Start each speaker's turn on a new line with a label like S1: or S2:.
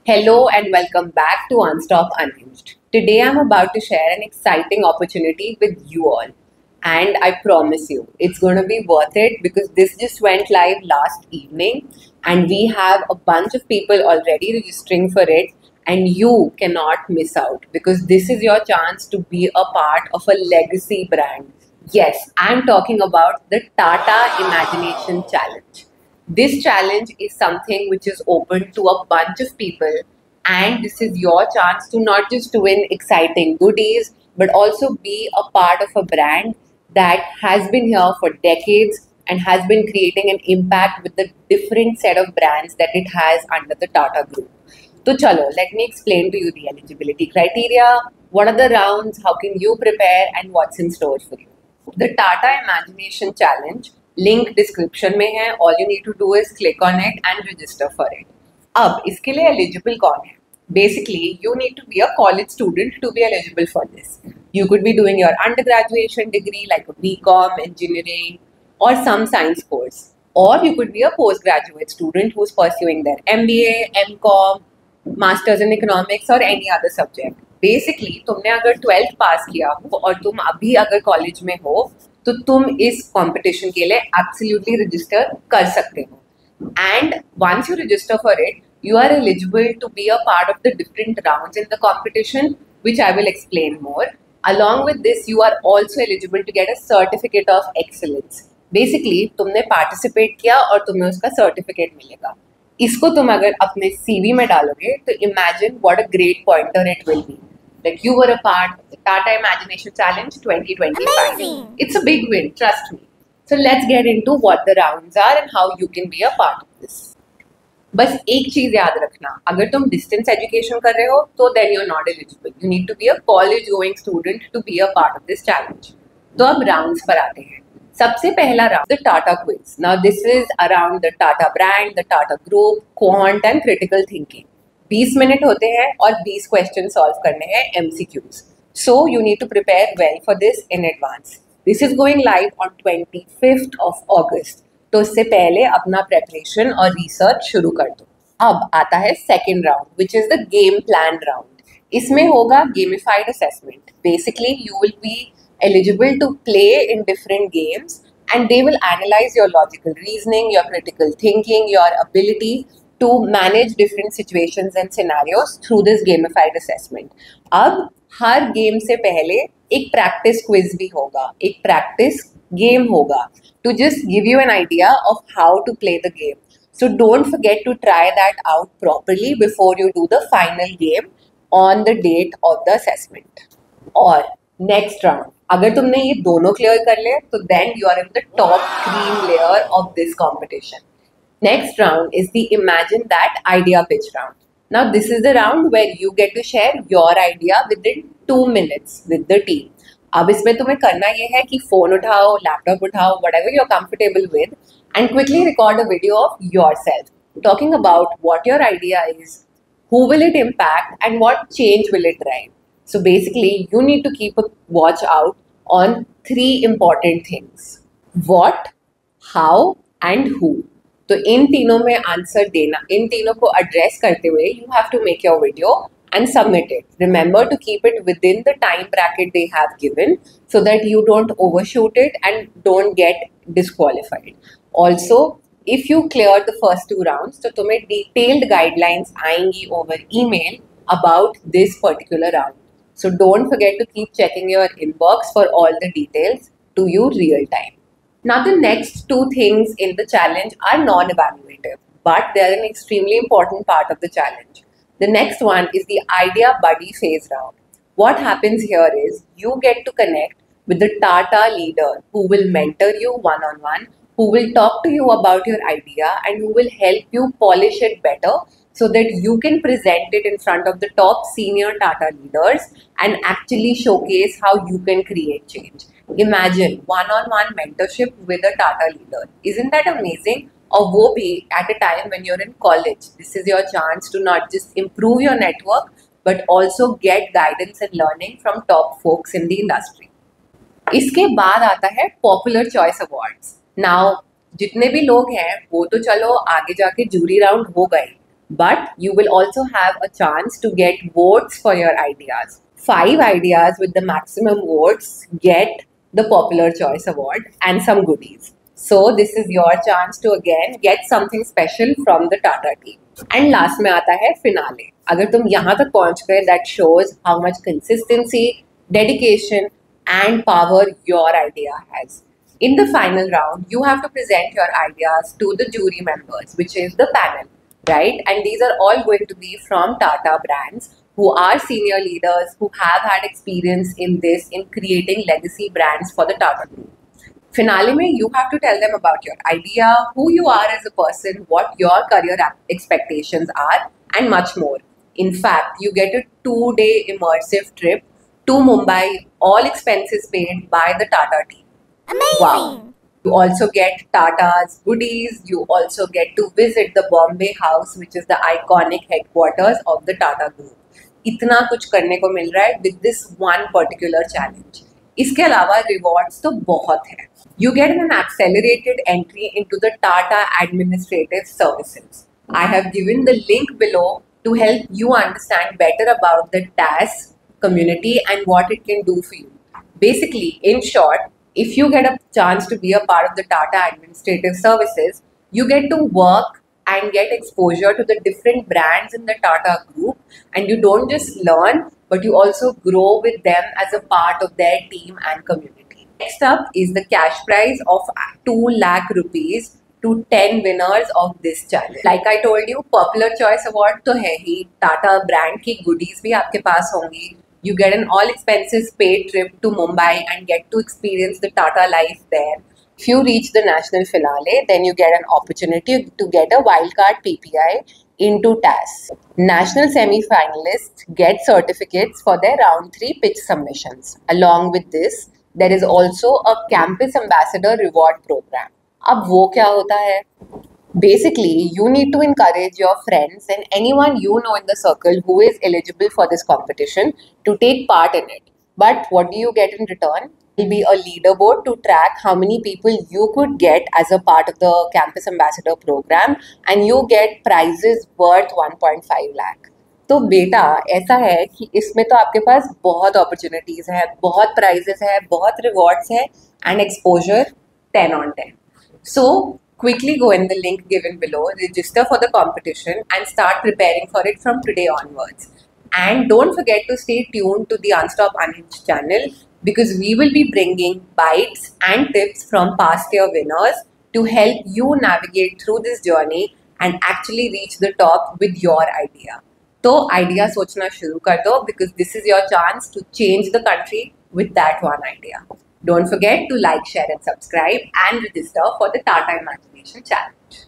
S1: Hello and welcome back to Unstop Unhinged. Today I'm about to share an exciting opportunity with you all. And I promise you, it's going to be worth it because this just went live last evening and we have a bunch of people already registering for it. And you cannot miss out because this is your chance to be a part of a legacy brand. Yes, I'm talking about the Tata Imagination Challenge. This challenge is something which is open to a bunch of people, and this is your chance to not just win exciting goodies but also be a part of a brand that has been here for decades and has been creating an impact with the different set of brands that it has under the Tata Group. So, chalo, let me explain to you the eligibility criteria. What are the rounds? How can you prepare? And what's in store for you? The Tata Imagination Challenge link description में है. All you need to do is click on it and register for it. अब इसके लिए eligible कौन है? Basically, you need to be a college student to be eligible for this. You could be doing your undergraduation degree like a BCom, engineering, or some science course. Or you could be a postgraduate student who's pursuing their MBA, MCom, Masters in Economics or any other subject. Basically तुमने अगर 12th पास किया हो और तुम अभी अगर college में हो तो तुम इस कंपटीशन के लिए एब्सोल्युटली रजिस्टर कर सकते हो and once you register for it you are eligible to be a part of the different rounds in the competition, which I will explain more. Along with this, you are also eligible to get a certificate of excellence. Basically, तुमने participate किया और तुम्हें उसका certificate मिलेगा. इसको तुम अगर अपने CV में डालोगे तो imagine what a great pointer it will be. Like you were a part of the Tata Imagination Challenge 2025. Amazing. It's a big win, trust me. So let's get into what the rounds are and how you can be a part of this. बस एक चीज याद रखना, अगर तुम distance education कर रहे हो तो then you are not eligible. You need to be a college going student to be a part of this challenge. तो अब राउंड्स पर आते हैं. सबसे पहला round the Tata quiz. Now this is around the Tata brand, the Tata group, quant and critical thinking. 20 minute होते हैं और 20 क्वेश्चन सॉल्व करने हैं, MCQs. So you need to prepare well for this in advance. This is going live on 25th of August. तो इससे पहले अपना preparation और रिसर्च शुरू कर दो. अब आता है second round which is the game plan round. इसमें होगा gamified assessment. Basically you will be eligible to play in different games and they will analyze your logical reasoning, your critical thinking, your ability to manage different situations and scenarios through this gamified assessment. अब हर game से पहले एक practice quiz भी होगा, एक practice game होगा to just give you an idea of how to play the game. So don't forget to try that out properly before you do the final game on the date of the assessment. और next round, अगर तुमने ये दोनों clear कर ले तो then you are in the top cream layer of this competition. Next round is the Imagine That Idea Pitch round. Now this is the round where you get to share your idea within 2 minutes with the team. अब इसमें तुम्हें करना ये है कि phone उठाओ, laptop उठाओ, whatever you're comfortable with, and quickly record a video of yourself talking about what your idea is, who will it impact, and what change will it drive. So basically, you need to keep a watch out on 3 important things: what, how, and who. तो इन तीनों में answer देना, इन तीनों को address करते हुए you have to make your video and submit it. Remember to keep it within the time bracket they have given so that you don't overshoot it and don't get disqualified. Also, if you clear the first 2 rounds, तो तुम्हें detailed guidelines आएंगी over email about this particular round. So don't forget to keep checking your inbox for all the details to you real time. Now the next 2 things in the challenge are non-evaluative, but they are an extremely important part of the challenge. The next one is the Idea Buddy phase round. What happens here is you get to connect with the Tata leader who will mentor you one-on-one, who will talk to you about your idea and who will help you polish it better so that you can present it in front of the top senior Tata leaders and actually showcase how you can create change. Imagine one-on-one mentorship with a Tata leader. Isn't that amazing? और वो भी at a time when you're in college. This is your chance to not just improve your network but also get guidance and learning from top folks in the industry. इसके बाद आता है Popular Choice Awards. Now जितने भी लोग हैं वो तो चलो आगे जाके जूरी राउंड हो गए, but you will also have a chance to get votes for your ideas. 5 ideas with the maximum votes get the Popular Choice Award and some goodies. So this is your chance to again get something special from the Tata team. And last में आता है finale. अगर तुम यहाँ तक पहुँच गए, that shows how much consistency, dedication and power your idea has. In the final round, you have to present your ideas to the jury members, which is the panel, right? And these are all going to be from Tata brands who are senior leaders who have had experience in this, in creating legacy brands for the Tata Group. Finale mein, you have to tell them about your idea, who you are as a person, what your career expectations are, and much more. In fact, you get a 2-day immersive trip to Mumbai, all expenses paid by the Tata team.
S2: Amazing!
S1: Wow. You also get Tata's goodies. You also get to visit the Bombay House, which is the iconic headquarters of the Tata Group. इतना कुछ करने को मिल रहा है with this one particular challenge. इसके अलावा rewards तो बहुत है. You get an accelerated entry into the Tata Administrative Services. I have given the link below to help you understand better about the TAS community and what it can do for you. Basically, in short, if you get a chance to be a part of the Tata Administrative Services, you get to work and get exposure to the different brands in the Tata Group, and you don't just learn, but you also grow with them as a part of their team and community. Next up is the cash prize of 2 lakh rupees to 10 winners of this challenge. Like I told you, Popular Choice Award तो है ही, Tata brand की goodies भी आपके पास होंगी. You get an all expenses paid trip to Mumbai and get to experience the Tata life there. If you reach the national finale, then you get an opportunity to get a wildcard PPI into TAS. National semi-finalists get certificates for their round 3 pitch submissions. Along with this, there is also a campus ambassador reward program. अब वो क्या होता है? Basically, you need to encourage your friends and anyone you know in the circle who is eligible for this competition to take part in it. But what do you get in return? It will be a leaderboard to track how many people you could get as a part of the Campus Ambassador program, and you get prizes worth 1.5 lakh. तो बेटा ऐसा है कि इसमें तो आपके पास बहुत opportunities है, बहुत प्राइजेस है, बहुत रिवॉर्ड्स है and exposure 10 on 10. So quickly go in the link given below, register for the competition and start preparing for it from today onwards. And don't forget to stay tuned to the Unstop Unhinged channel, because we will be bringing bites and tips from past year winners to help you navigate through this journey and actually reach the top with your idea. तो idea सोचना शुरू कर दो, because this is your chance to change the country with that one idea. Don't forget to like, share and subscribe and register for the Tata Imagination Challenge.